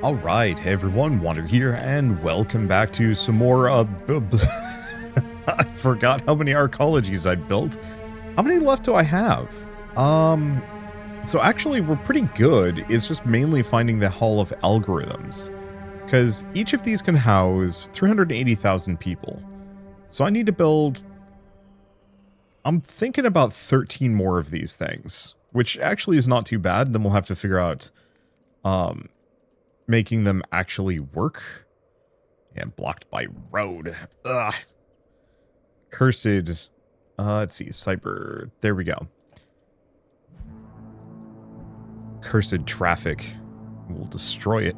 Alright, hey everyone, Wander here, and welcome back to some more, I forgot how many arcologies I'd built. How many left do I have? So actually we're pretty good, it's just mainly finding the Hall of Algorithms. Because each of these can house 380,000 people. So I need to build... I'm thinking about 13 more of these things, which actually is not too bad, then we'll have to figure out, making them actually work. Yeah, blocked by road. Ugh. Cursed. Let's see. Cyber. There we go. Cursed traffic. We'll destroy it.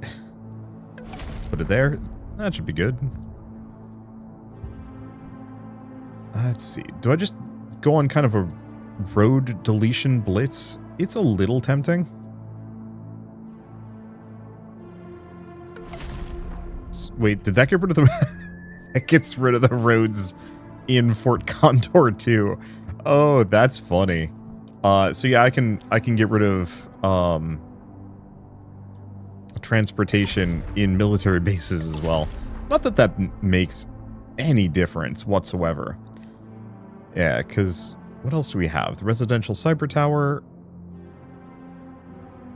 Put it there. That should be good. Let's see. Do I just go on kind of a road deletion blitz? It's a little tempting. Wait, did that get rid of the... It gets rid of the roads in Fort Condor too. Oh, that's funny. So yeah, I can get rid of transportation in military bases as well. Not that that makes any difference whatsoever. Yeah, because what else do we have? The residential cyber tower.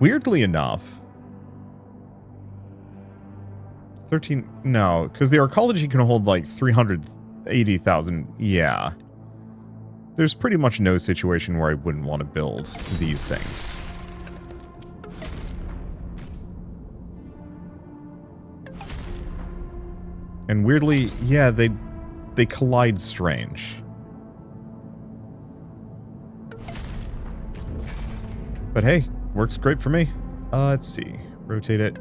Weirdly enough, 13, no, because the arcology can hold like 380,000, yeah. There's pretty much no situation where I wouldn't want to build these things. And weirdly, yeah, they collide strange. But hey, works great for me. Let's see, rotate it.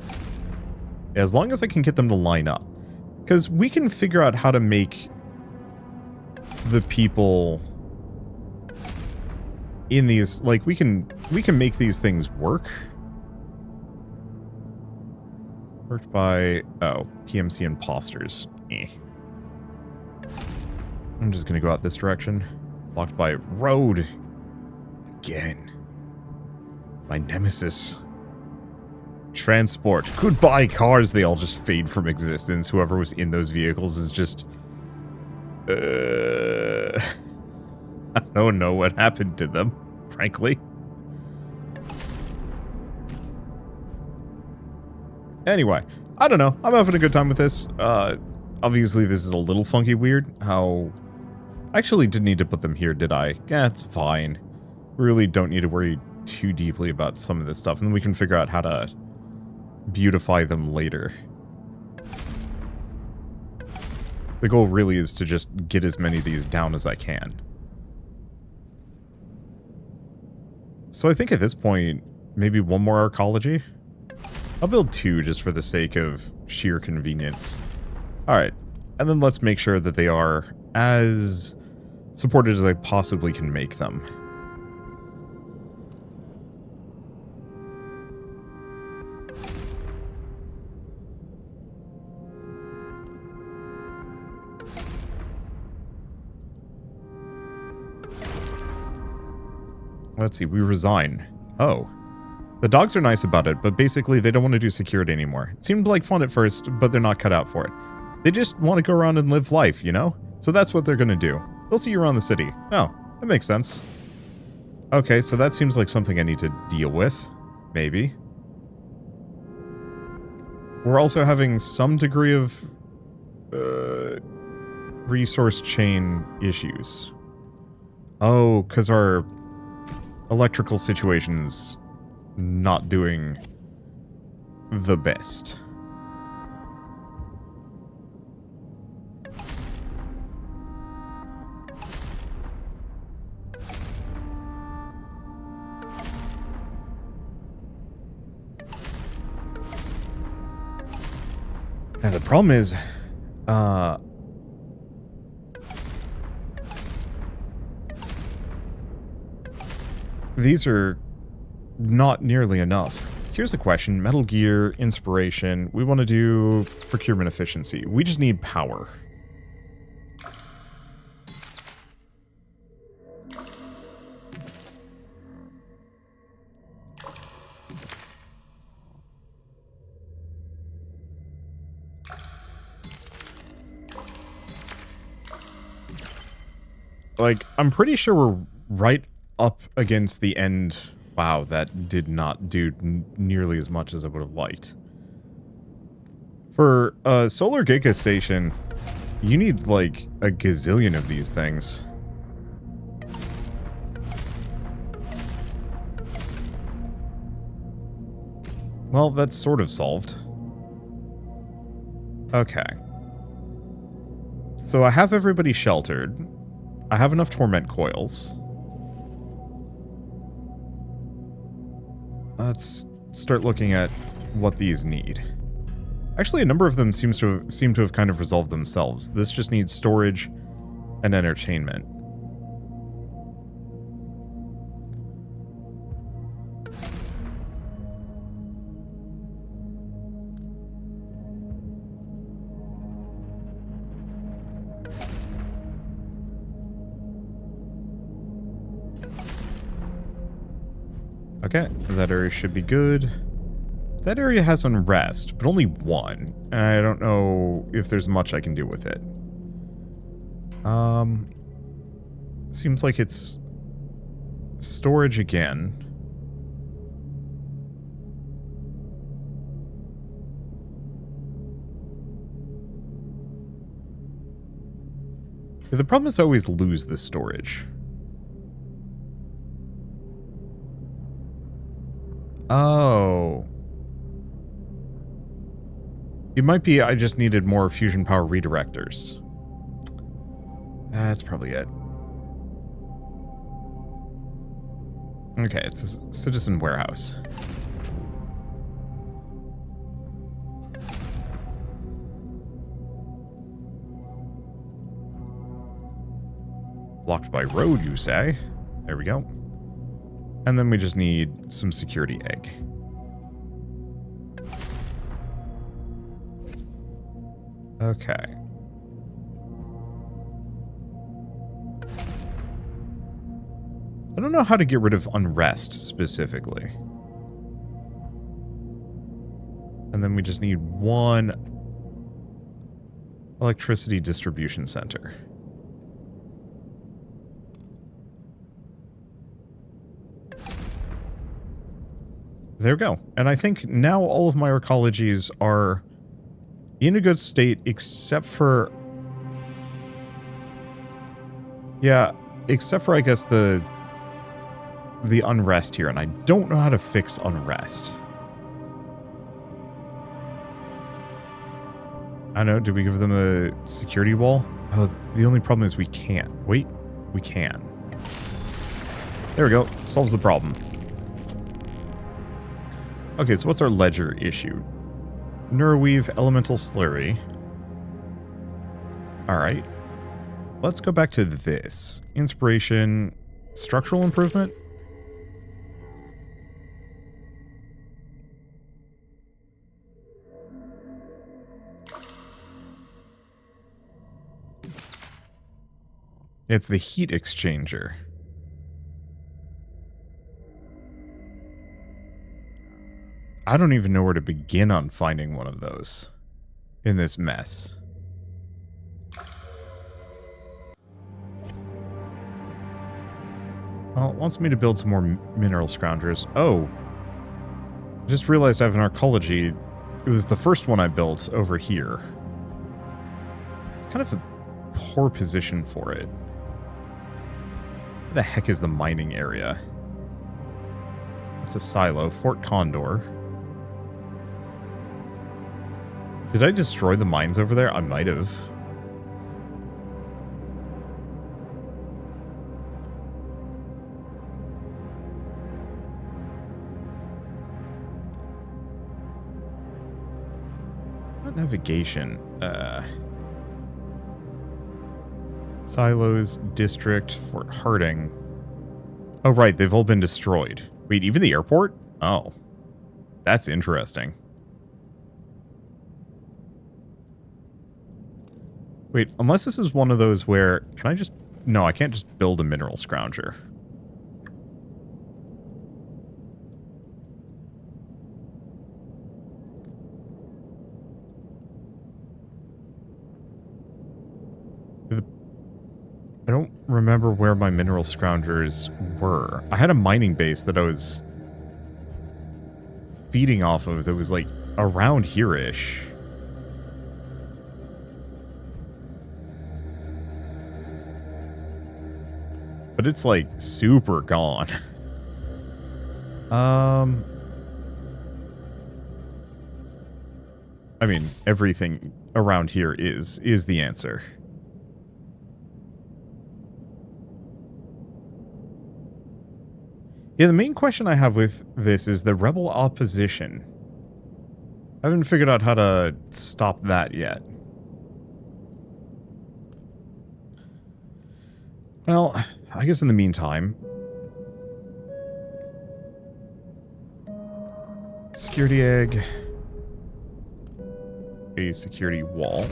As long as I can get them to line up. Because we can figure out how to make the people in these, like, we can make these things work. Worked by, oh, PMC imposters. Eh. I'm just gonna go out this direction. Blocked by road. Again. My nemesis. Transport. Goodbye, cars. They all just fade from existence. Whoever was in those vehicles is just... I don't know what happened to them, frankly. Anyway, I don't know. I'm having a good time with this. Obviously, this is a little funky weird. How... I actually didn't need to put them here, did I? Yeah, it's fine. Really don't need to worry too deeply about some of this stuff. And then we can figure out how to beautify them later. The goal really is to just get as many of these down as I can. So I think at this point, maybe one more arcology? I'll build two just for the sake of sheer convenience. Alright, and then let's make sure that they are as supported as I possibly can make them. Let's see, we resign. Oh. The dogs are nice about it, but basically they don't want to do security anymore. It seemed like fun at first, but they're not cut out for it. They just want to go around and live life, you know? So that's what they're gonna do. They'll see you around the city. Oh, that makes sense. Okay, so that seems like something I need to deal with. Maybe. We're also having some degree of... resource chain issues. Oh, because our... electrical situation's not doing the best. And the problem is, these are not nearly enough. Here's a question. Metal Gear, inspiration. We want to do procurement efficiency. We just need power. Like, I'm pretty sure we're right up against the end. Wow, that did not do nearly as much as I would have liked. For a solar giga station, you need like a gazillion of these things. Well, that's sort of solved. Okay. So I have everybody sheltered. I have enough torment coils. Let's start looking at what these need. Actually, a number of them seem to have kind of resolved themselves. This just needs storage and entertainment. Okay, that area should be good. That area has unrest, but only one. I don't know if there's much I can do with it. Seems like it's storage again. The problem is I always lose this storage. Oh. It might be I just needed more fusion power redirectors. That's probably it. Okay, it's a citizen warehouse. Blocked by road, you say? There we go. And then we just need some security egg. Okay. I don't know how to get rid of unrest specifically. And then we just need one electricity distribution center. There we go. And I think now all of my arcologies are in a good state, except for... Yeah, except for, I guess, the unrest here. And I don't know how to fix unrest. I don't know, do we give them a security wall? Oh, the only problem is we can't. Wait, we can. There we go. Solves the problem. Okay, so what's our ledger issue? Neuroweave, elemental slurry. Alright. Let's go back to this. Inspiration, structural improvement? It's the heat exchanger. I don't even know where to begin on finding one of those in this mess. Well, it wants me to build some more mineral scroungers. Oh. I just realized I have an arcology. It was the first one I built over here. Kind of a poor position for it. Where the heck is the mining area? It's a silo. Fort Condor. Did I destroy the mines over there? I might have. Not navigation. Silos, District, Fort Harding. Oh, right. They've all been destroyed. Wait, even the airport? Oh. That's interesting. Wait, unless this is one of those where... Can I just... No, I can't just build a mineral scrounger. I don't remember where my mineral scroungers were. I had a mining base that I was feeding off of that was like around here-ish. But it's like super gone. I mean, everything around here is the answer. Yeah, the main question I have with this is the rebel opposition. I haven't figured out how to stop that yet. Well, I guess in the meantime... Security egg. A security wall.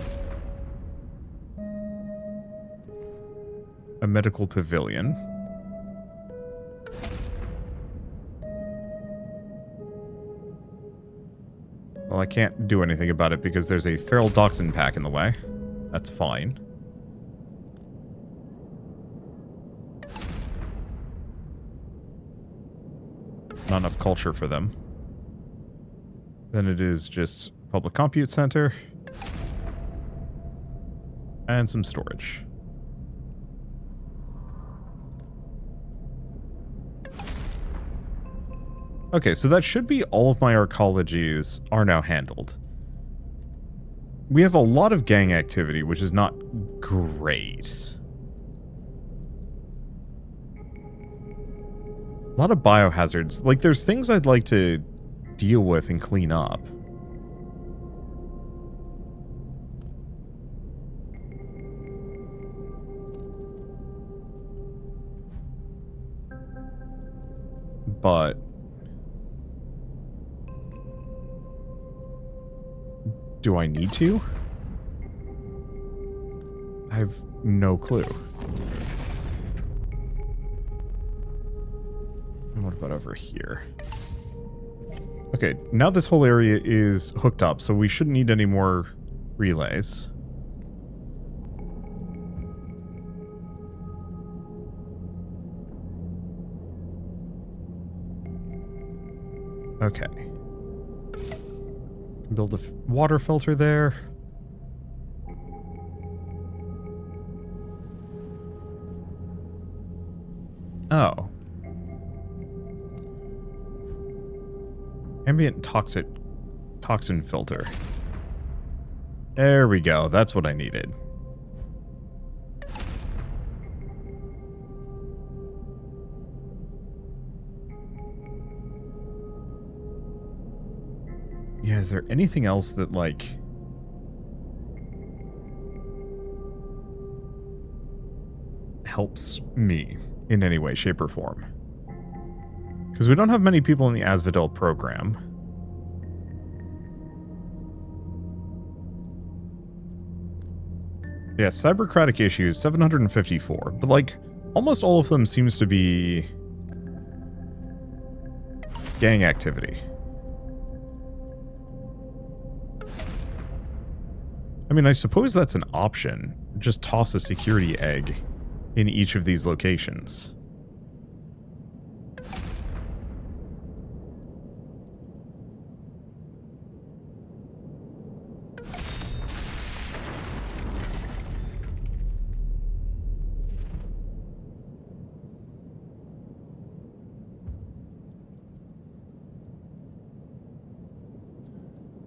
A medical pavilion. Well, I can't do anything about it because there's a feral dachshund pack in the way. That's fine. Not enough culture for them. Then it is just public compute center. And some storage. Okay, so that should be all of my arcologies are now handled. We have a lot of gang activity, which is not great. A lot of biohazards. Like, there's things I'd like to deal with and clean up. But... do I need to? I have no clue. And what about over here? Okay, now this whole area is hooked up, so we shouldn't need any more relays. Okay. Build a water filter there. Oh. Ambient toxin filter. There we go. That's what I needed. Yeah, is there anything else that, like... helps me in any way, shape, or form? Because we don't have many people in the Asphodel program. Yeah, cybercratic issues, 754. But, like, almost all of them seems to be... gang activity. I mean, I suppose that's an option. Just toss a security egg in each of these locations.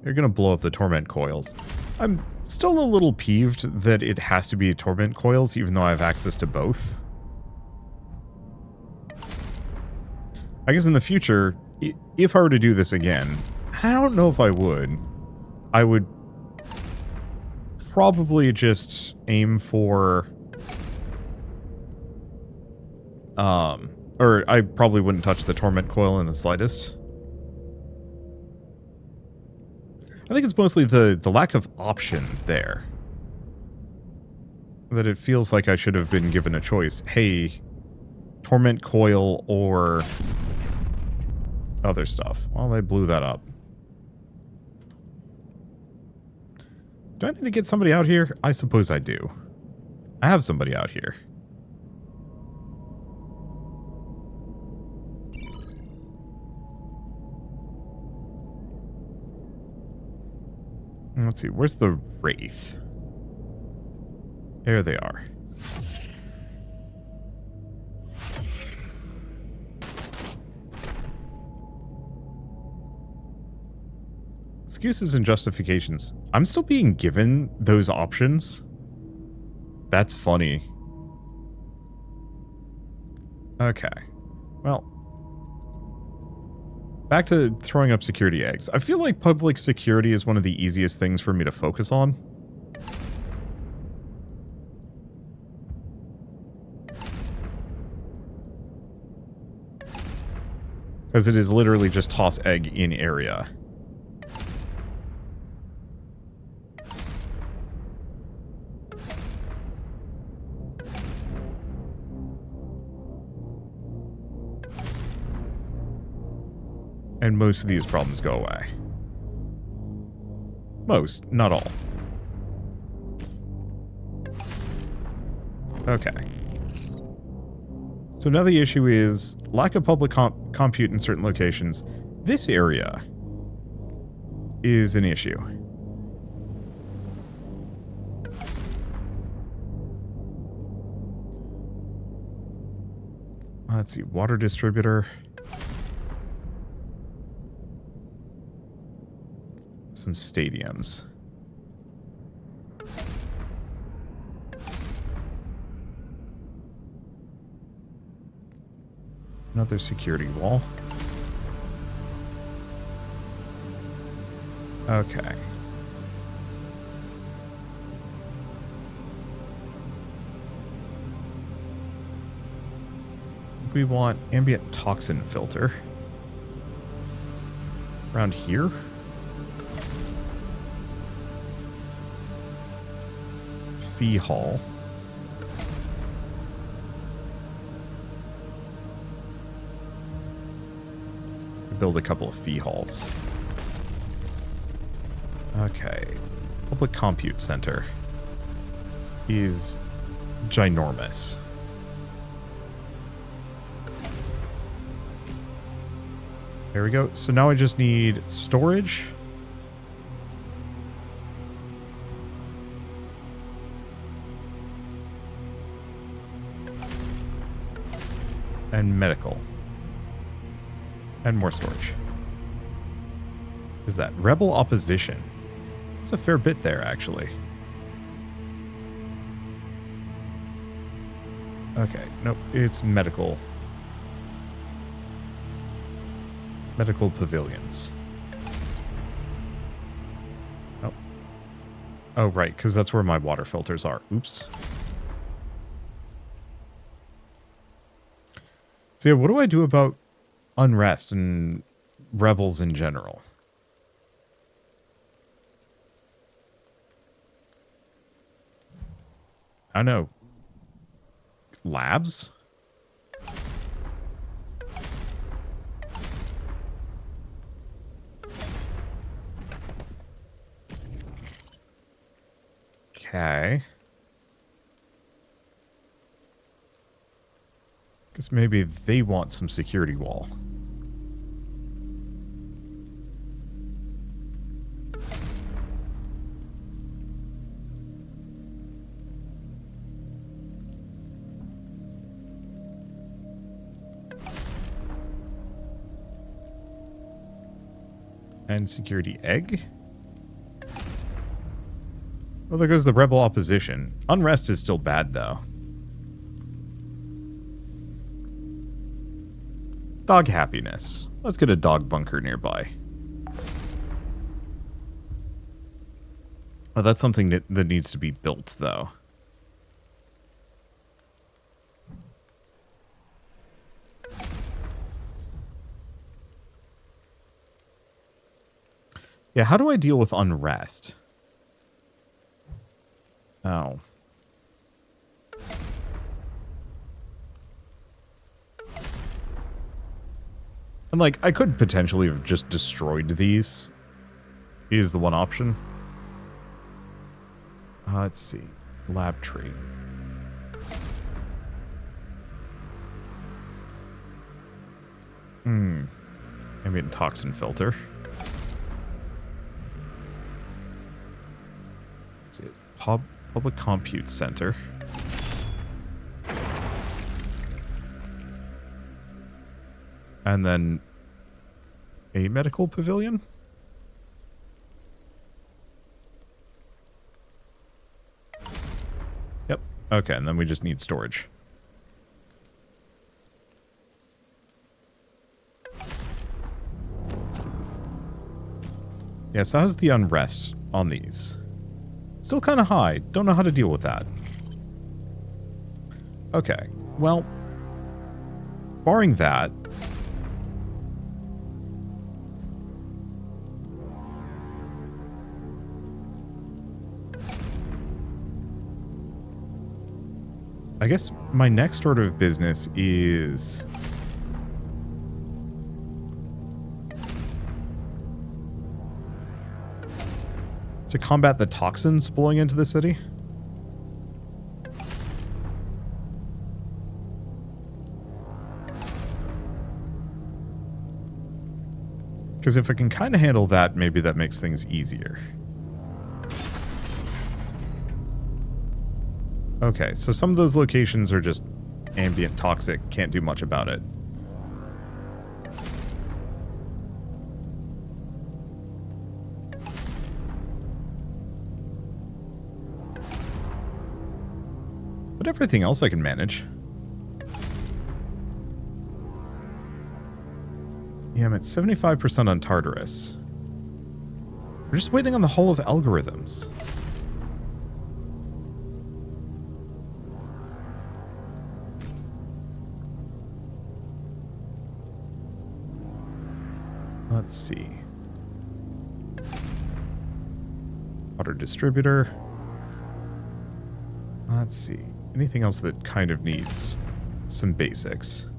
You're gonna blow up the torment coils. I'm still a little peeved that it has to be torment coils, even though I have access to both. I guess in the future, if I were to do this again, I don't know if I would probably just aim for... or I probably wouldn't touch the torment coil in the slightest. I think it's mostly the lack of option there. That it feels like I should have been given a choice. Hey, torment coil or other stuff. Well, they blew that up. Do I need to get somebody out here? I suppose I do. I have somebody out here. Let's see, where's the Wraith? There they are. Excuses and justifications. I'm still being given those options. That's funny. Okay. Well. Back to throwing up security eggs. I feel like public security is one of the easiest things for me to focus on. Because it is literally just toss egg in area. And most of these problems go away. Most, not all. Okay. So now the issue is lack of public compute in certain locations. This area is an issue. Let's see, water distributor. Some stadiums. Another security wall. Okay. We want ambient toxin filter. Around here? Fee hall. Build a couple of fee halls. Okay. Public compute center is ginormous. There we go. So now I just need storage. And medical. And more storage. Is that rebel opposition? It's a fair bit there, actually. Okay, nope, it's medical. Medical pavilions. Oh. Oh, right, because that's where my water filters are. Oops. So yeah, what do I do about unrest and rebels in general? I don't know. Labs? Okay. Guess maybe they want some security wall. And security egg. Well, there goes the rebel opposition. Unrest is still bad, though. Dog happiness. Let's get a dog bunker nearby. Oh, that's something that needs to be built, though. Yeah, how do I deal with unrest? Oh. And, like, I could potentially have just destroyed these. Is the one option. Let's see. Lab tree. Ambient toxin filter. Is it Public Compute Center? And then a medical pavilion? Yep. Okay, and then we just need storage. Yeah, so how's the unrest on these? Still kind of high. Don't know how to deal with that. Okay, well, barring that, I guess my next order of business is to combat the toxins blowing into the city. Because if I can kind of handle that, maybe that makes things easier. Okay, so some of those locations are just ambient toxic, can't do much about it. But everything else I can manage. Yeah, I'm at 75% on Tartarus. We're just waiting on the Hall of Algorithms. Let's see. Water distributor. Let's see. Anything else that kind of needs some basics?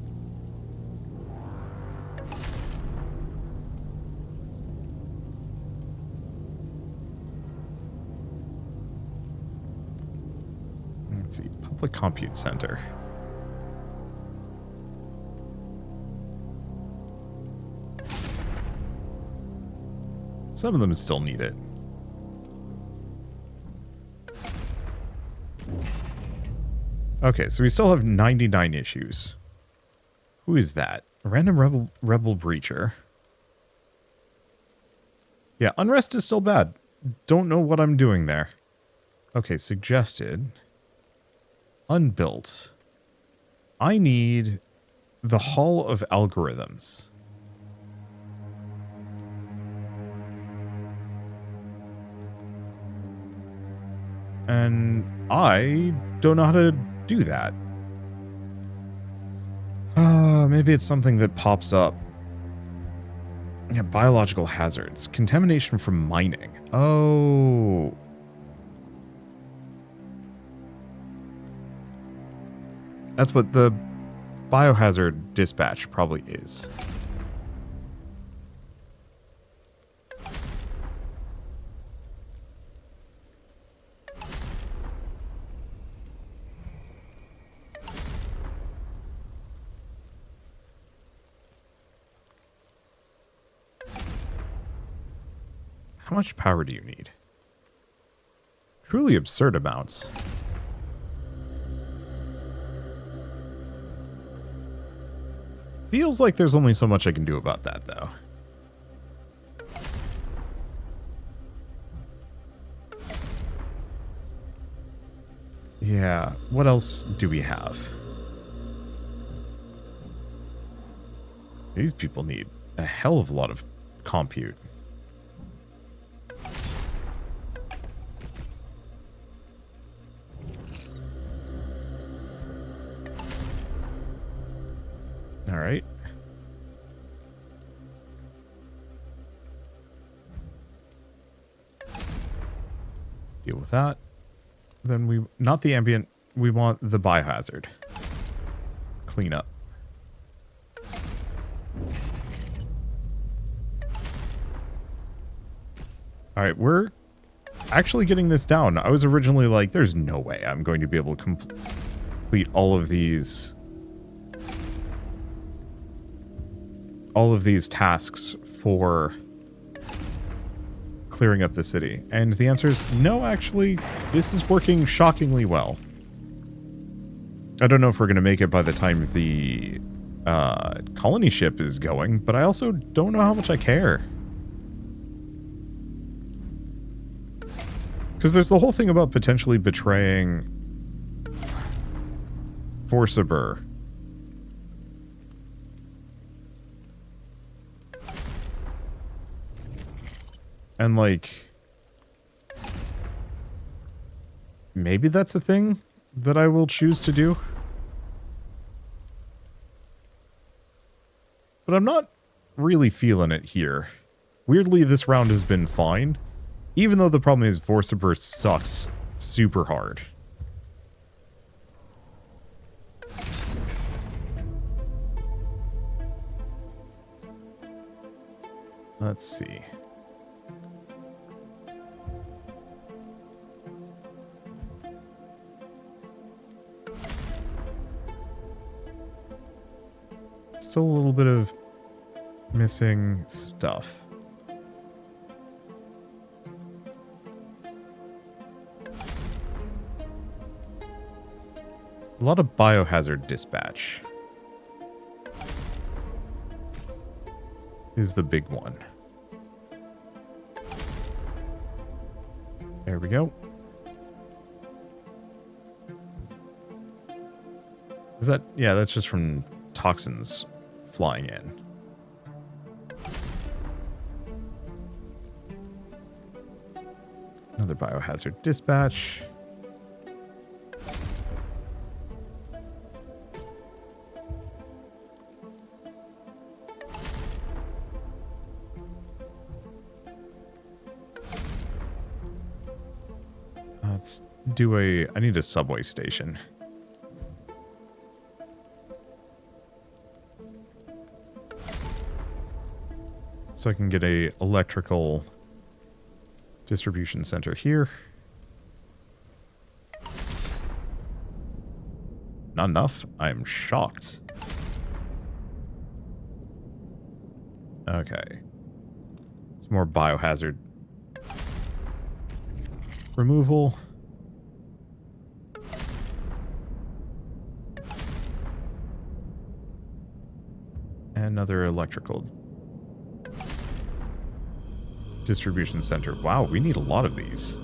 Let's see. Public Compute Center. Some of them still need it. Okay, so we still have 99 issues. Who is that? A random rebel breacher. Yeah, unrest is still bad. Don't know what I'm doing there. Okay, suggested. Unbuilt. I need the Hall of Algorithms. And I don't know how to do that. Maybe it's something that pops up. Yeah, biological hazards. Contamination from mining. Oh. That's what the biohazard dispatch probably is. How much power do you need? Truly absurd amounts. Feels like there's only so much I can do about that, though. Yeah, what else do we have? These people need a hell of a lot of compute. All right. Deal with that. Then we, not the ambient, we want the biohazard. Clean up. All right, we're actually getting this down. I was originally like, there's no way I'm going to be able to complete all of these tasks for clearing up the city? And the answer is no, actually, this is working shockingly well. I don't know if we're going to make it by the time the colony ship is going, but I also don't know how much I care. Because there's the whole thing about potentially betraying Forciber. And, like, maybe that's a thing that I will choose to do. But I'm not really feeling it here. Weirdly, this round has been fine. Even though the problem is Forciber sucks super hard. Let's see. Still a little bit of missing stuff. A lot of biohazard dispatch is the big one. There we go. Is that... yeah, that's just from toxins flying in. Another biohazard dispatch. Let's do a... I need a subway station. So I can get a electrical distribution center here. Not enough? I am shocked. Okay. Some more biohazard removal. And another electrical distribution center. Wow, we need a lot of these.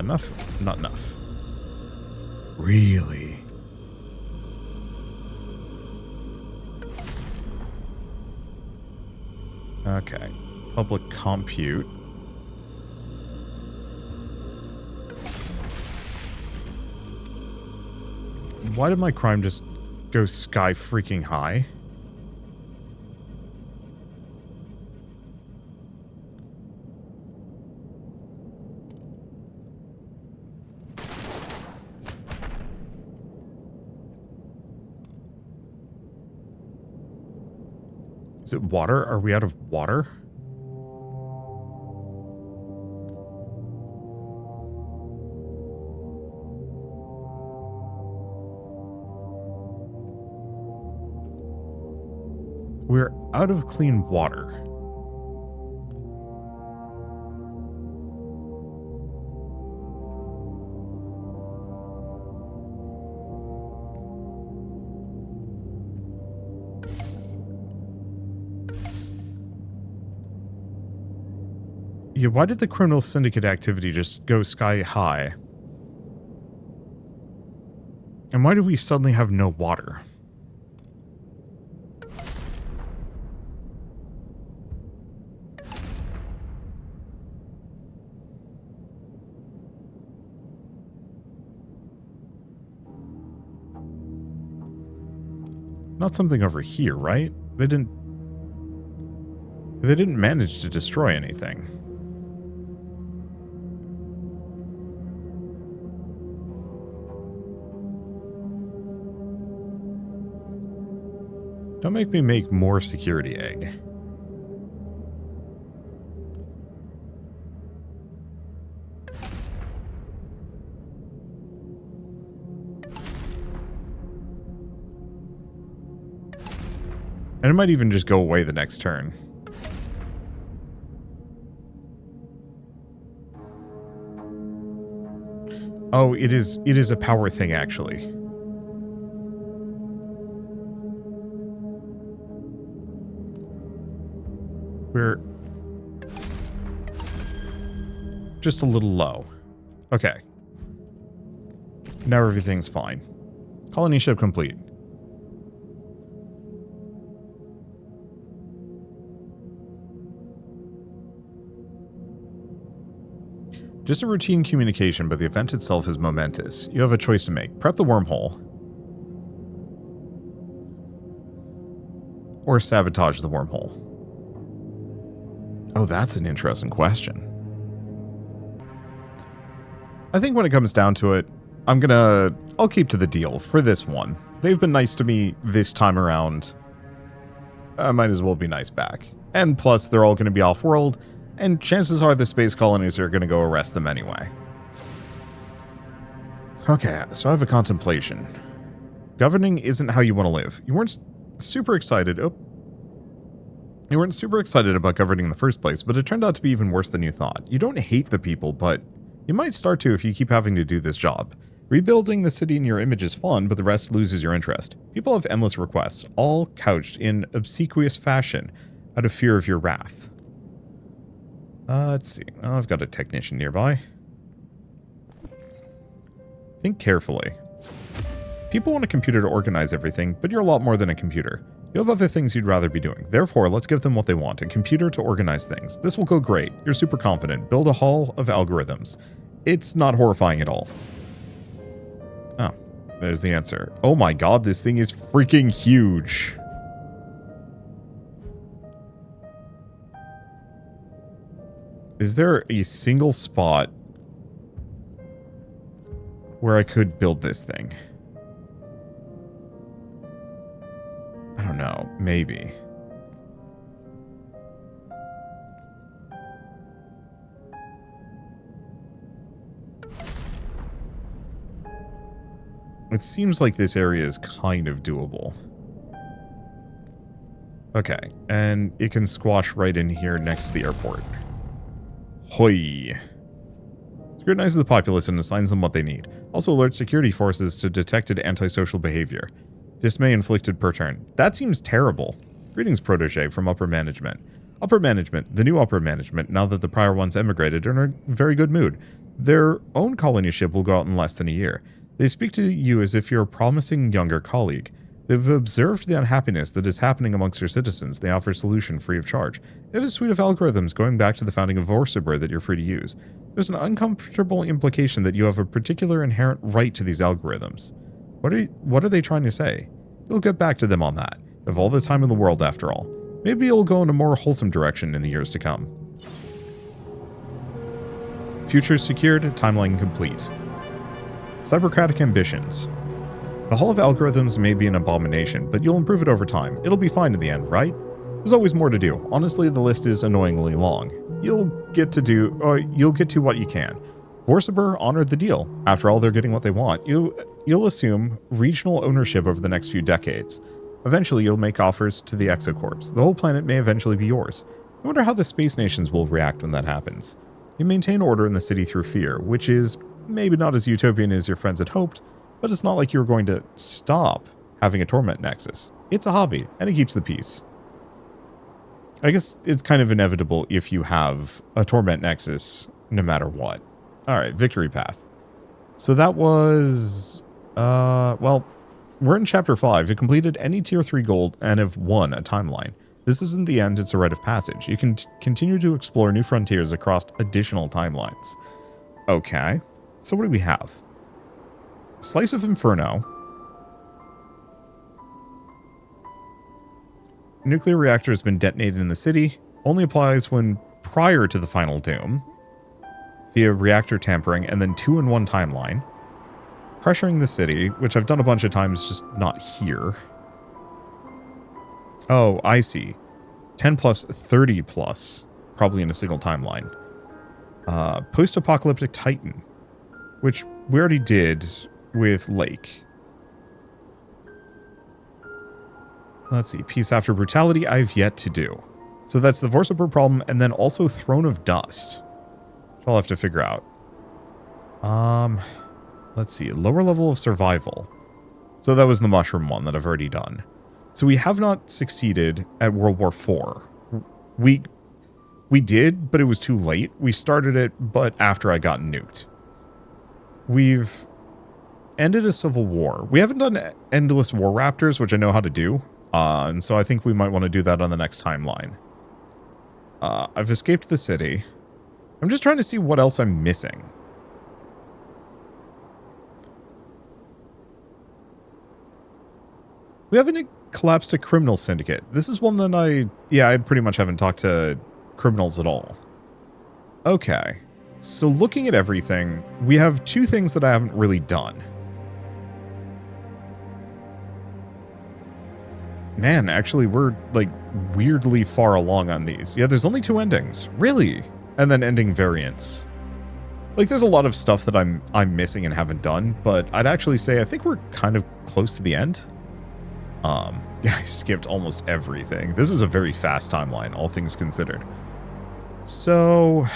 Enough? Not enough. Really? Okay. Public compute. Why did my crime just go sky freaking high? Is it water? Are we out of water? We're out of clean water. Yeah, why did the criminal syndicate activity just go sky high? And why do we suddenly have no water? Not something over here, right? They didn't manage to destroy anything. Don't make me make more security egg. And it might even just go away the next turn. Oh, it is a power thing, actually. We're just a little low. Okay. Now everything's fine. Colony ship complete. Just a routine communication, but the event itself is momentous. You have a choice to make. Prep the wormhole. Or sabotage the wormhole. Oh, that's an interesting question. I think when it comes down to it, I'll keep to the deal for this one. They've been nice to me this time around. I might as well be nice back. And plus, they're all going to be off-world, and chances are the space colonies are going to go arrest them anyway. Okay, so I have a contemplation. Governing isn't how you want to live. You weren't super excited. You weren't super excited about governing in the first place, but it turned out to be even worse than you thought. You don't hate the people, but you might start to if you keep having to do this job. Rebuilding the city in your image is fun, but the rest loses your interest. People have endless requests, all couched in obsequious fashion, out of fear of your wrath. Let's see. Well, I've got a technician nearby. Think carefully. People want a computer to organize everything, but you're a lot more than a computer. You have other things you'd rather be doing. Therefore, let's give them what they want, a computer to organize things. This will go great. You're super confident. Build a hall of algorithms. It's not horrifying at all. Oh, there's the answer. Oh my god, this thing is freaking huge. Is there a single spot where I could build this thing? I don't know. Maybe. It seems like this area is kind of doable. Okay, and it can squash right in here next to the airport. Hoi. Scrutinizes the populace and assigns them what they need. Also alerts security forces to detected antisocial behavior. Dismay inflicted per turn. That seems terrible. Greetings, protege from upper management. Upper management, the new upper management, now that the prior ones emigrated, are in a very good mood. Their own colony ship will go out in less than a year. They speak to you as if you're a promising younger colleague. They've observed the unhappiness that is happening amongst your citizens. They offer a solution free of charge. They have a suite of algorithms going back to the founding of Vorsiber that you're free to use. There's an uncomfortable implication that you have a particular inherent right to these algorithms. What are they trying to say? You'll get back to them on that. You have all the time in the world after all. Maybe you'll go in a more wholesome direction in the years to come. Future secured, timeline complete. Cybercratic ambitions. The Hall of Algorithms may be an abomination, but you'll improve it over time. It'll be fine in the end, right? There's always more to do. Honestly, the list is annoyingly long. You'll get to what you can. Vorsiber honored the deal. After all, they're getting what they want. You'll assume regional ownership over the next few decades. Eventually, you'll make offers to the Exocorps. The whole planet may eventually be yours. I wonder how the space nations will react when that happens. You maintain order in the city through fear, which is maybe not as utopian as your friends had hoped, but it's not like you're going to stop having a torment nexus. It's a hobby, and it keeps the peace. I guess it's kind of inevitable if you have a torment nexus, no matter what. Alright, victory path. So that was... well, we're in Chapter 5. You completed any Tier 3 gold and have won a timeline. This isn't the end, it's a rite of passage. You can continue to explore new frontiers across additional timelines. Okay, so what do we have? Slice of Inferno. Nuclear reactor has been detonated in the city. Only applies when prior to the final doom. Via reactor tampering and then 2-in-1 timeline. Pressuring the city, which I've done a bunch of times, just not here. Oh, I see. 10 plus, 30 plus. Probably in a single timeline. Post-apocalyptic Titan. Which we already did with Lake. Let's see. Peace after brutality, I've yet to do. So that's the Vorsiper problem, and then also Throne of Dust. Which I'll have to figure out. Let's see. Lower level of survival. So that was the mushroom one that I've already done. So we have not succeeded at World War IV. We did, but it was too late. We started it, but after I got nuked. We've ended a civil war. We haven't done Endless War Raptors, which I know how to do. And so I think we might want to do that on the next timeline. I've escaped the city. I'm just trying to see what else I'm missing. We haven't collapsed a criminal syndicate. This is one that I pretty much haven't talked to criminals at all. Okay. So looking at everything, we have two things that I haven't really done. Man, actually, we're, like, weirdly far along on these. Yeah, there's only 2 endings. Really? And then ending variants. Like, there's a lot of stuff that I'm missing and haven't done, but I'd actually say I think we're kind of close to the end. Yeah, I skipped almost everything. This is a very fast timeline, all things considered. So...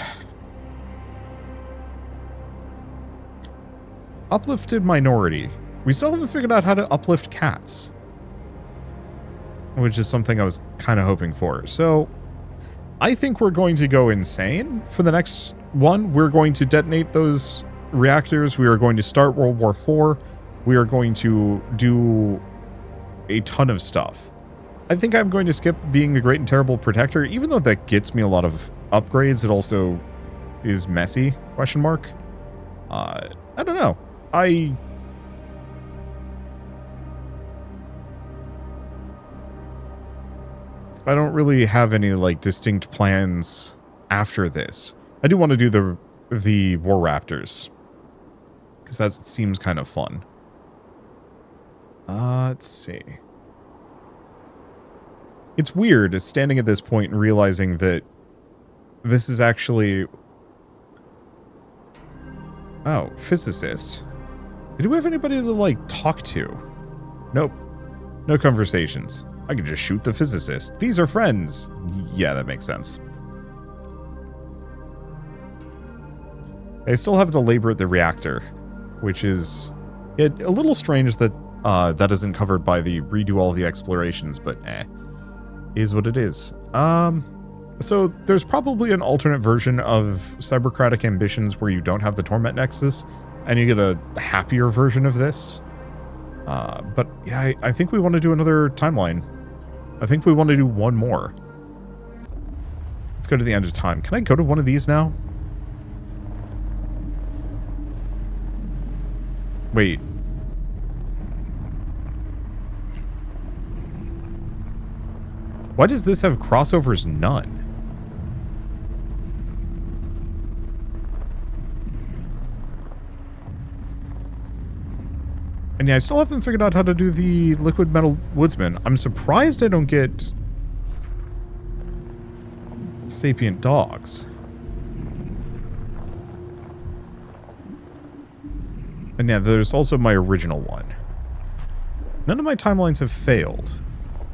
uplifted minority. We still haven't figured out how to uplift cats. Which is something I was kind of hoping for. So, I think we're going to go insane for the next one. We're going to detonate those reactors. We are going to start World War IV. We are going to do a ton of stuff. I think I'm going to skip being the Great and Terrible Protector, even though that gets me a lot of upgrades. It also is messy, question mark. I don't know. I don't really have any, like, distinct plans after this. I do want to do the War Raptors, because that seems kind of fun. Let's see. It's weird standing at this point and realizing that this is actually... Oh, physicist. Do we have anybody to, like, talk to? Nope. No conversations. I could just shoot the physicist. These are friends. Yeah, that makes sense. I still have the labor at the reactor, which is a little strange that that isn't covered by the redo all the explorations, but is what it is. So there's probably an alternate version of Cybercratic Ambitions where you don't have the Torment Nexus, and you get a happier version of this. But yeah, I think we want to do another timeline. I think we want to do one more. Let's go to the end of time. Can I go to one of these now? Wait. Why does this have crossovers none? And yeah, I still haven't figured out how to do the Liquid Metal Woodsman. I'm surprised I don't get sapient dogs. And yeah, there's also my original one. None of my timelines have failed.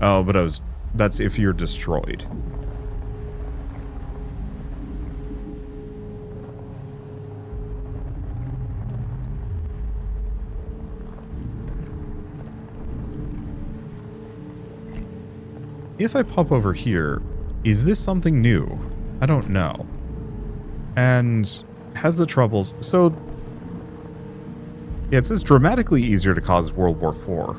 Oh, but that's if you're destroyed. If I pop over here, is this something new? I don't know. And has the troubles. So, yeah, it says dramatically easier to cause World War IV.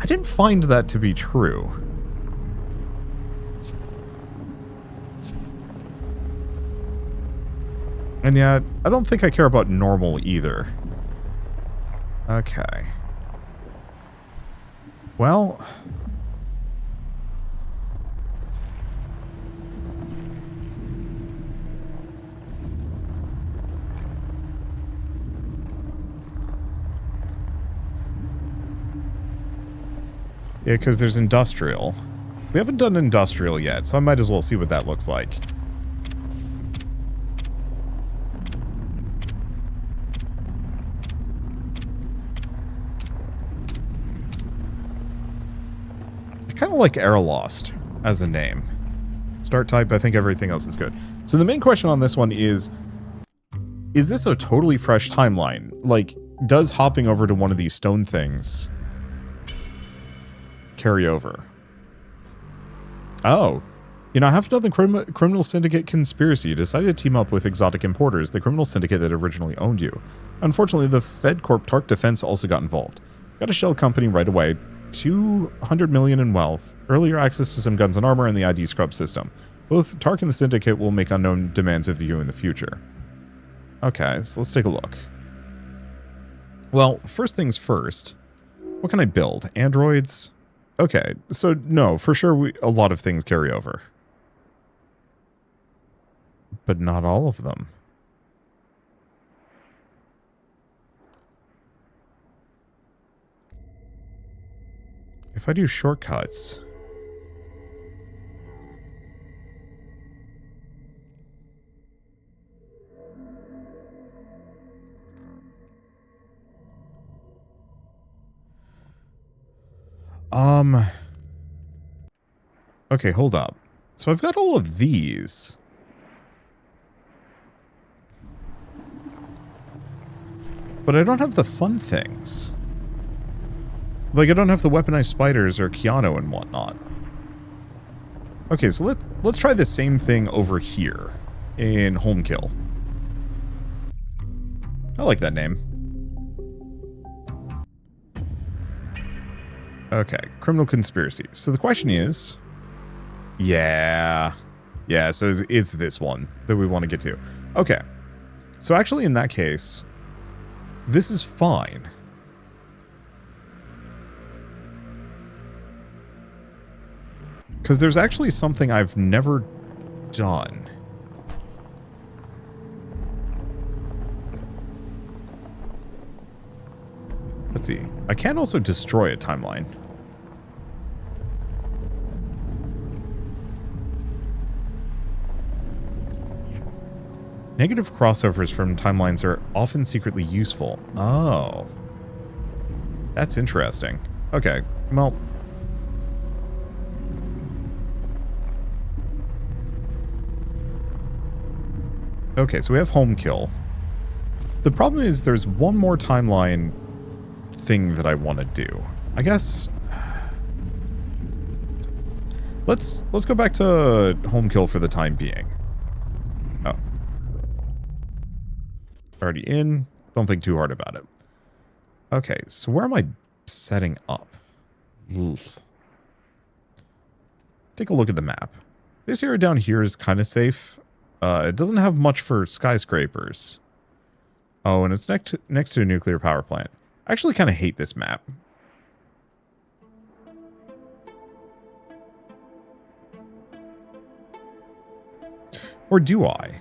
I didn't find that to be true. And yet, I don't think I care about normal either. Okay. Well... yeah, because there's industrial. We haven't done industrial yet, so I might as well see what that looks like. of like Era Lost as a name. Start type, I think everything else is good. So the main question on this one is this a totally fresh timeline? Like, does hopping over to one of these stone things carry over? Oh. You know, half a dozen criminal syndicate conspiracy decided to team up with exotic importers, the criminal syndicate that originally owned you. Unfortunately, the FedCorp Tark Defense also got involved. Got a shell company right away, 200 million in wealth, earlier access to some guns and armor, and the ID scrub system. Both Tark and the syndicate will make unknown demands of you in the future. Okay, so let's take a look. Well, first things first, what can I build? Androids? Okay, so no, for sure a lot of things carry over. But not all of them. If I do shortcuts... Okay, hold up. So I've got all of these. But I don't have the fun things. Like, I don't have the weaponized spiders or Keanu and whatnot. Okay, so let's try the same thing over here in Home Kill. I like that name. Okay, criminal conspiracy. So the question is... Yeah, so it's this one that we want to get to. Okay, so actually in that case... This is fine. Because there's actually something I've never done. Let's see. I can also destroy a timeline. Negative crossovers from timelines are often secretly useful. Oh. That's interesting. Okay, well... Okay, so we have home kill. The problem is there's one more timeline thing that I want to do. I guess... Let's go back to home kill for the time being. Oh. Already in. Don't think too hard about it. Okay, so where am I setting up? Ugh. Take a look at the map. This area down here is kind of safe. It doesn't have much for skyscrapers. Oh, and it's next to a nuclear power plant. I actually kind of hate this map. Or do I?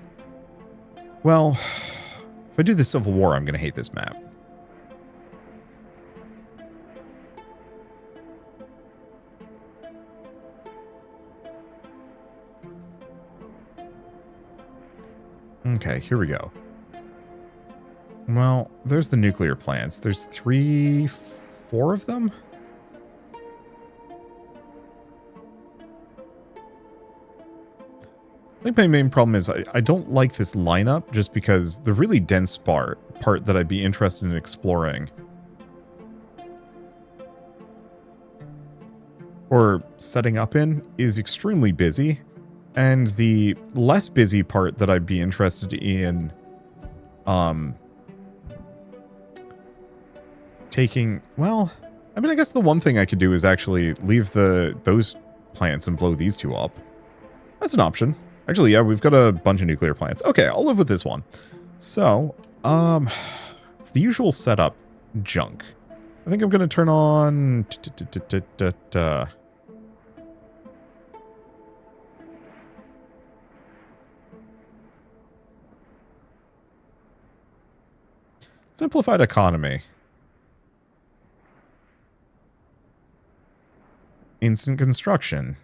Well, if I do the Civil War, I'm going to hate this map. Okay, here we go. Well, there's the nuclear plants. There's 4 of them? I think my main problem is I don't like this lineup just because the really dense part that I'd be interested in exploring or setting up in is extremely busy, and the less busy part that I'd be interested in taking, well, I mean, I guess the one thing I could do is actually leave those plants and blow these 2 up. That's an option. Actually, yeah, we've got a bunch of nuclear plants. Okay, I'll live with this one. So, it's the usual setup junk. I think I'm going to turn on... Simplified economy. Instant construction.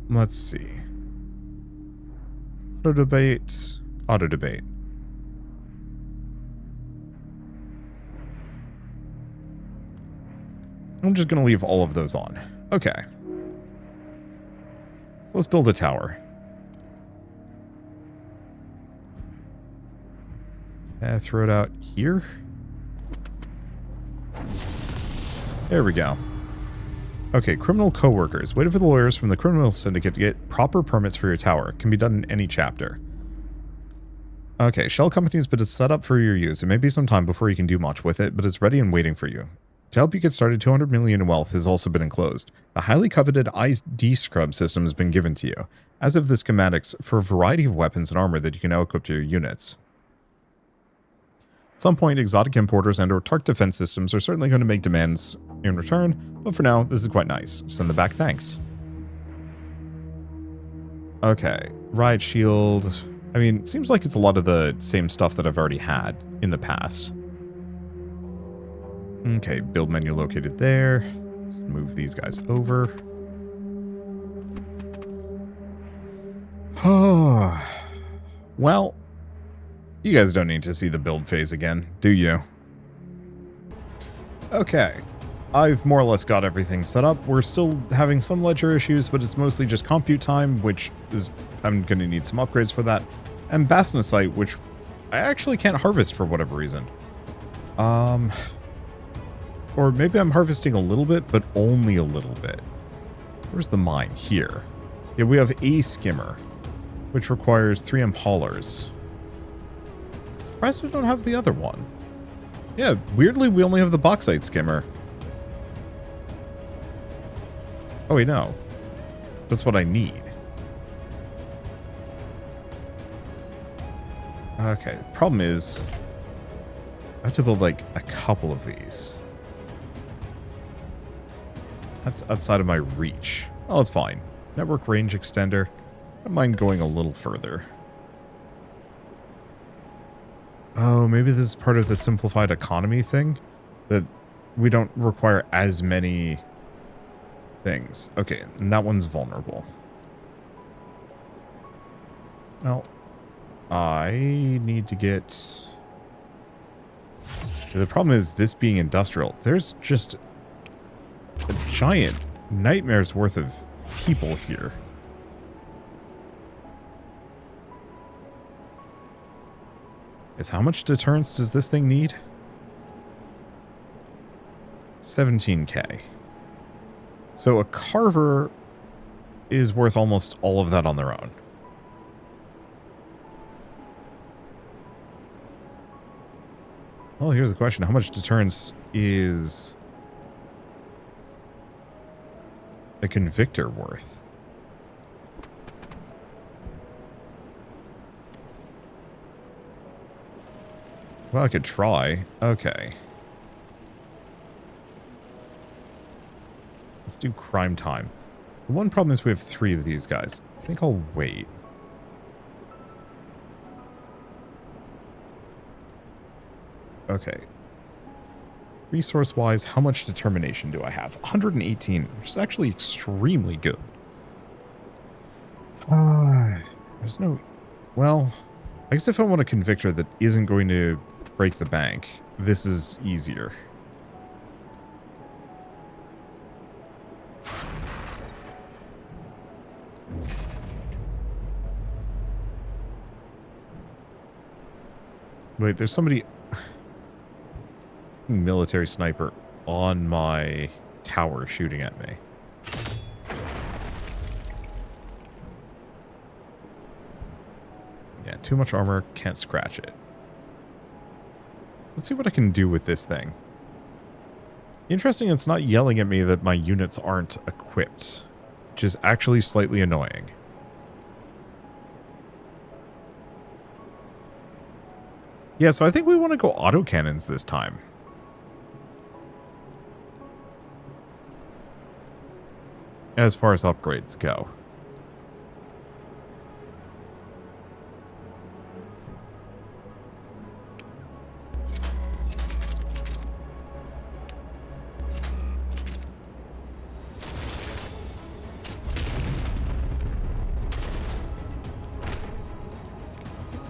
Let's see. Auto debate. Auto debate. I'm just going to leave all of those on. Okay. So let's build a tower. Throw it out here. There we go. Okay, criminal co-workers. Wait for the lawyers from the criminal syndicate to get proper permits for your tower. Can be done in any chapter. Okay, shell company has been set up for your use. It may be some time before you can do much with it, but it's ready and waiting for you. To help you get started, 200 million in wealth has also been enclosed. A highly coveted ID scrub system has been given to you, as of the schematics, for a variety of weapons and armor that you can now equip to your units. At some point, exotic importers and or Tark defense systems are certainly going to make demands in return, but for now, this is quite nice. Send them back thanks. Okay, riot shield. I mean, seems like it's a lot of the same stuff that I've already had in the past. Okay, build menu located there. Let's move these guys over. Oh, well, you guys don't need to see the build phase again, do you? Okay, I've more or less got everything set up. We're still having some ledger issues, but it's mostly just compute time, which is, I'm going to need some upgrades for that. And Basnasite, which I actually can't harvest for whatever reason. Or maybe I'm harvesting a little bit, but only a little bit. Where's the mine? Here. Yeah, we have a skimmer, which requires 3M haulers. Surprised we don't have the other one. Yeah, weirdly, we only have the bauxite skimmer. Oh, wait, no. That's what I need. Okay, the problem is I have to build, like, a couple of these. That's outside of my reach. Oh, it's fine. Network range extender. I don't mind going a little further. Oh, maybe this is part of the simplified economy thing? That we don't require as many things. Okay, and that one's vulnerable. Well, I need to get... The problem is this being industrial. There's just a giant nightmare's worth of people here. Is how much deterrence does this thing need? 17k. So a carver is worth almost all of that on their own. Well, here's the question. How much deterrence is a convictor worth? Well, I could try. Okay. Let's do crime time. The one problem is we have 3 of these guys. I think I'll wait. Okay. Resource-wise, how much determination do I have? 118, which is actually extremely good. There's no... Well, I guess if I want a convictor that isn't going to break the bank, this is easier. Wait, there's somebody... military sniper on my tower shooting at me. Yeah, too much armor, can't scratch it. Let's see what I can do with this thing. Interesting, it's not yelling at me that my units aren't equipped, which is actually slightly annoying. Yeah, so I think we want to go autocannons this time. As far as upgrades go.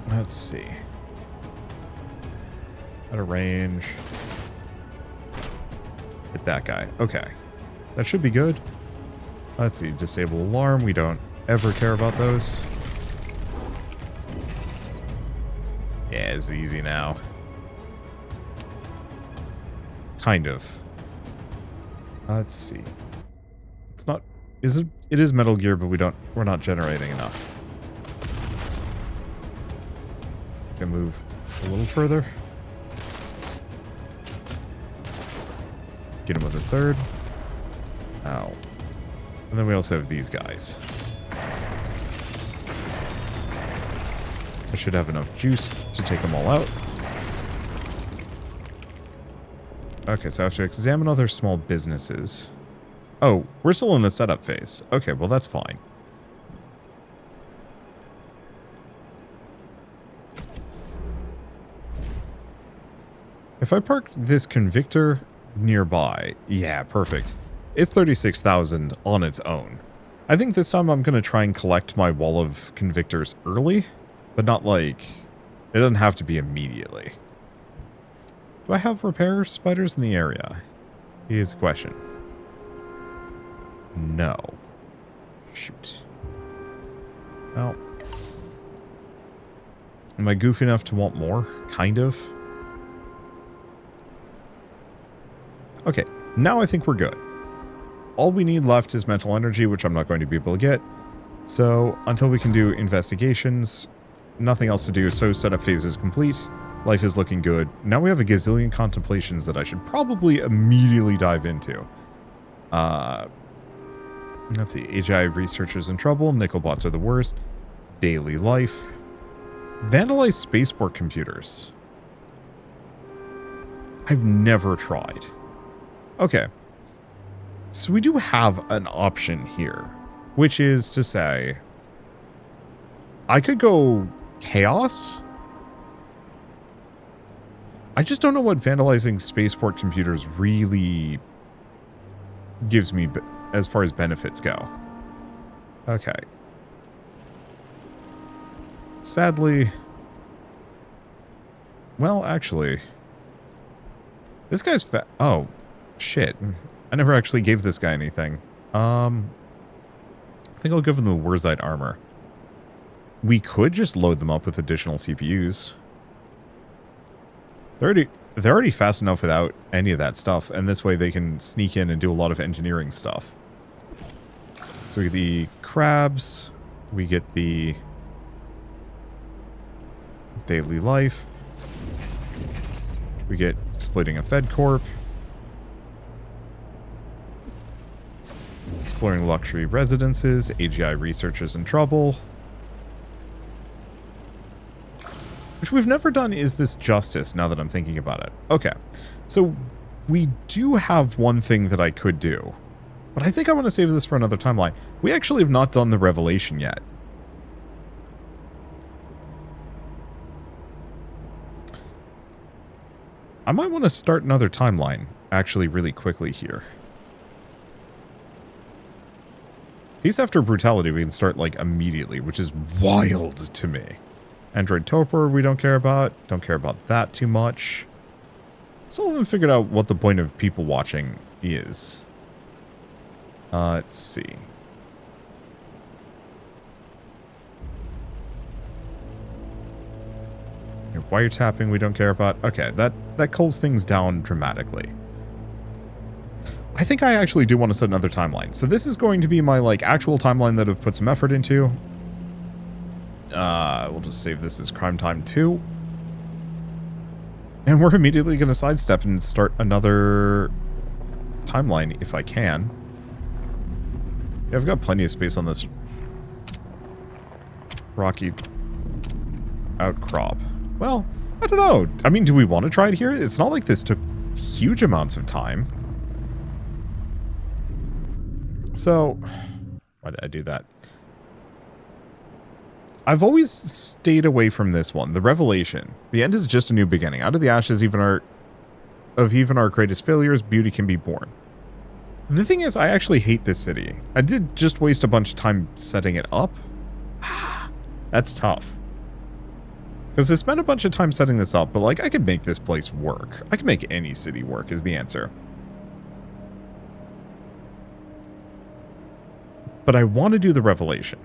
Let's see. Out of range. Hit that guy. Okay. That should be good. Let's see. Disable alarm. We don't ever care about those. Yeah, it's easy now. Kind of. Let's see. It's not... Is it? It is Metal Gear, but we're not generating enough. Can move a little further. Get him with a third. Ow. And then we also have these guys. I should have enough juice to take them all out. Okay, so I have to examine other small businesses. Oh, we're still in the setup phase. Okay, well that's fine. If I parked this convictor nearby, yeah, perfect. It's 36,000 on its own. I think this time I'm going to try and collect my wall of convictors early, but not like... It doesn't have to be immediately. Do I have repair spiders in the area? Here's a question. No. Shoot. Well. Am I goofy enough to want more? Kind of. Okay, now I think we're good. All we need left is mental energy, which I'm not going to be able to get. So, until we can do investigations, nothing else to do, so setup phase is complete. Life is looking good. Now we have a gazillion contemplations that I should probably immediately dive into. Let's see. AGI researchers in trouble. Nickelbots are the worst. Daily life. Vandalize spaceport computers. I've never tried. Okay. So we do have an option here, which is to say, I could go chaos. I just don't know what vandalizing spaceport computers really gives me as far as benefits go. Okay. Sadly... Well, actually... This guy's oh, shit. I never actually gave this guy anything. I think I'll give him the Wurzite armor. We could just load them up with additional CPUs. They're already fast enough without any of that stuff, and this way they can sneak in and do a lot of engineering stuff. So we get the crabs, we get the daily life, we get exploiting a Fed Corp, exploring luxury residences, AGI researchers in trouble. Which we've never done is this justice, now that I'm thinking about it. Okay, so we do have one thing that I could do. But I think I want to save this for another timeline. We actually have not done the revelation yet. I might want to start another timeline, actually, really quickly here. Peace after brutality we can start, like, immediately, which is wild to me. Android Toper we don't care about. Don't care about that too much. Still haven't figured out what the point of people watching is. Let's see. Wiretapping we don't care about. Okay, that cools things down dramatically. I think I actually do want to set another timeline. So this is going to be my, like, actual timeline that I've put some effort into. We'll just save this as Crime Time 2. And we're immediately going to sidestep and start another timeline if I can. Yeah, I've got plenty of space on this rocky outcrop. Well, I don't know. I mean, do we want to try it here? It's not like this took huge amounts of time. So, why did I do that? I've always stayed away from this one, the revelation. The end is just a new beginning. Out of the ashes, even our greatest failures, beauty can be born. The thing is, I actually hate this city. I did just waste a bunch of time setting it up. That's tough. Because I spent a bunch of time setting this up, but, like, I could make this place work. I could make any city work, is the answer. but I want to do the revelation.